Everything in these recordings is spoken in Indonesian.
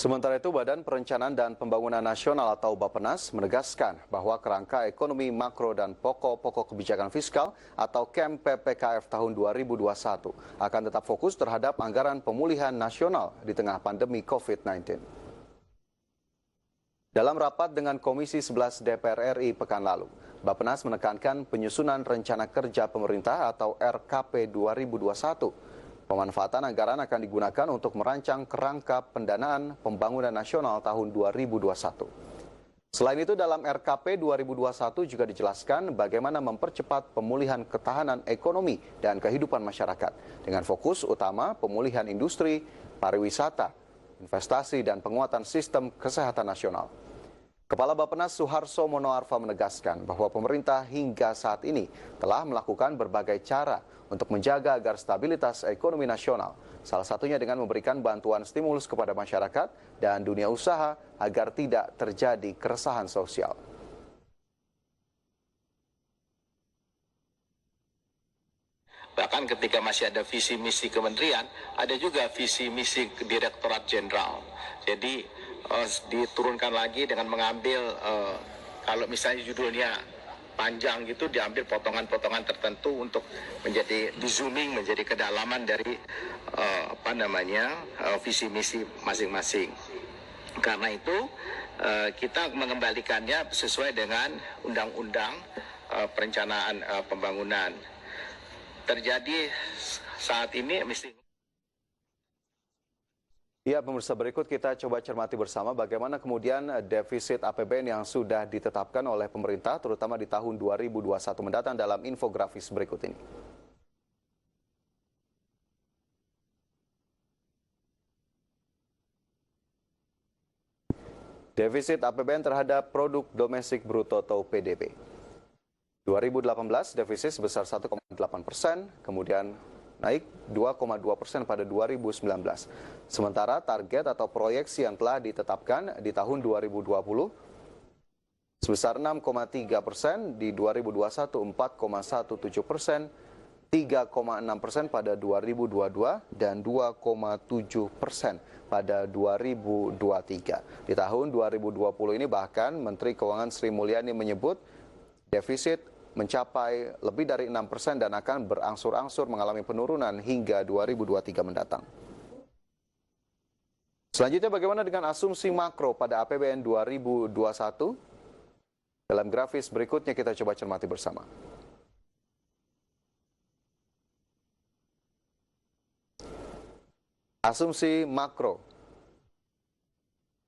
Sementara itu, Badan Perencanaan dan Pembangunan Nasional atau Bappenas menegaskan bahwa kerangka ekonomi makro dan pokok-pokok kebijakan fiskal atau KEM PPKF tahun 2021 akan tetap fokus terhadap anggaran pemulihan nasional di tengah pandemi COVID-19. Dalam rapat dengan Komisi 11 DPR RI pekan lalu, Bappenas menekankan penyusunan rencana kerja pemerintah atau RKP 2021. Pemanfaatan anggaran akan digunakan untuk merancang kerangka pendanaan pembangunan nasional tahun 2021. Selain itu, dalam RKP 2021 juga dijelaskan bagaimana mempercepat pemulihan ketahanan ekonomi dan kehidupan masyarakat dengan fokus utama pemulihan industri, pariwisata, investasi, dan penguatan sistem kesehatan nasional. Kepala Bappenas Suharso Monoarfa menegaskan bahwa pemerintah hingga saat ini telah melakukan berbagai cara untuk menjaga agar stabilitas ekonomi nasional, salah satunya dengan memberikan bantuan stimulus kepada masyarakat dan dunia usaha agar tidak terjadi keresahan sosial. Bahkan ketika masih ada visi misi kementerian, ada juga visi misi Direktorat Jenderal. Jadi diturunkan lagi dengan mengambil kalau misalnya judulnya panjang gitu, diambil potongan-potongan tertentu untuk menjadi di zooming menjadi kedalaman dari visi misi masing-masing. Karena itu kita mengembalikannya sesuai dengan undang-undang perencanaan pembangunan. Terjadi saat ini Ya, pemirsa, berikut kita coba cermati bersama bagaimana kemudian defisit APBN yang sudah ditetapkan oleh pemerintah terutama di tahun 2021 mendatang dalam infografis berikut ini. Defisit APBN terhadap produk domestik bruto atau PDB. 2018 defisit sebesar 1,8%, kemudian naik 2,2% pada 2019. Sementara target atau proyeksi yang telah ditetapkan di tahun 2020 sebesar 6,3%, di 2021 4,17%, 3,6% pada 2022, dan 2,7% pada 2023. Di tahun 2020 ini bahkan Menteri Keuangan Sri Mulyani menyebut defisit mencapai lebih dari 6% dan akan berangsur-angsur mengalami penurunan hingga 2023 mendatang. Selanjutnya, bagaimana dengan asumsi makro pada APBN 2021? Dalam grafis berikutnya kita coba cermati bersama. Asumsi makro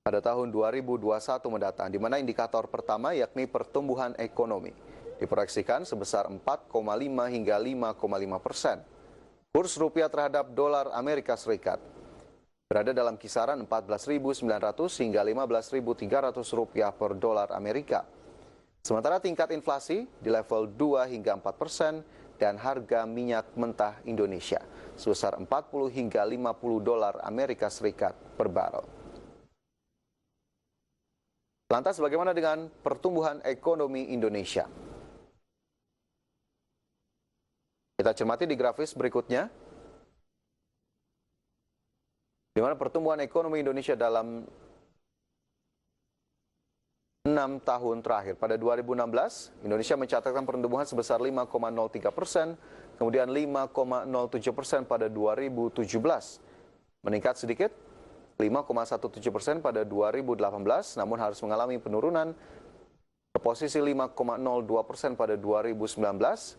pada tahun 2021 mendatang, di mana indikator pertama yakni pertumbuhan ekonomi diproyeksikan sebesar 4,5 hingga 5,5%. Kurs rupiah terhadap dolar Amerika Serikat berada dalam kisaran 14.900 hingga 15.300 rupiah per dolar Amerika. Sementara tingkat inflasi di level 2 hingga 4% dan harga minyak mentah Indonesia sebesar 40 hingga 50 dolar Amerika Serikat per barel. Lantas bagaimana dengan pertumbuhan ekonomi Indonesia? Kita cermati di grafis berikutnya, di mana pertumbuhan ekonomi Indonesia dalam 6 tahun terakhir. Pada 2016, Indonesia mencatatkan pertumbuhan sebesar 5,03%, kemudian 5,07% pada 2017. Meningkat sedikit, 5,17% pada 2018, namun harus mengalami penurunan ke posisi 5,02% pada 2019,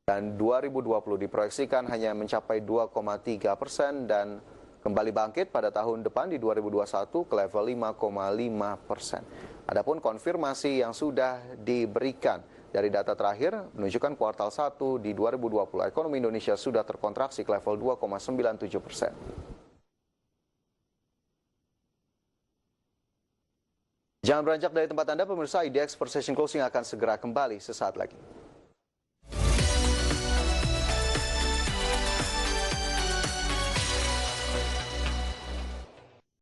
dan 2020 diproyeksikan hanya mencapai 2,3% dan kembali bangkit pada tahun depan di 2021 ke level 5,5%. Adapun konfirmasi yang sudah diberikan dari data terakhir menunjukkan kuartal 1 di 2020 ekonomi Indonesia sudah terkontraksi ke level 2,97%. Jangan beranjak dari tempat Anda, pemirsa. IDX Precision Closing akan segera kembali sesaat lagi.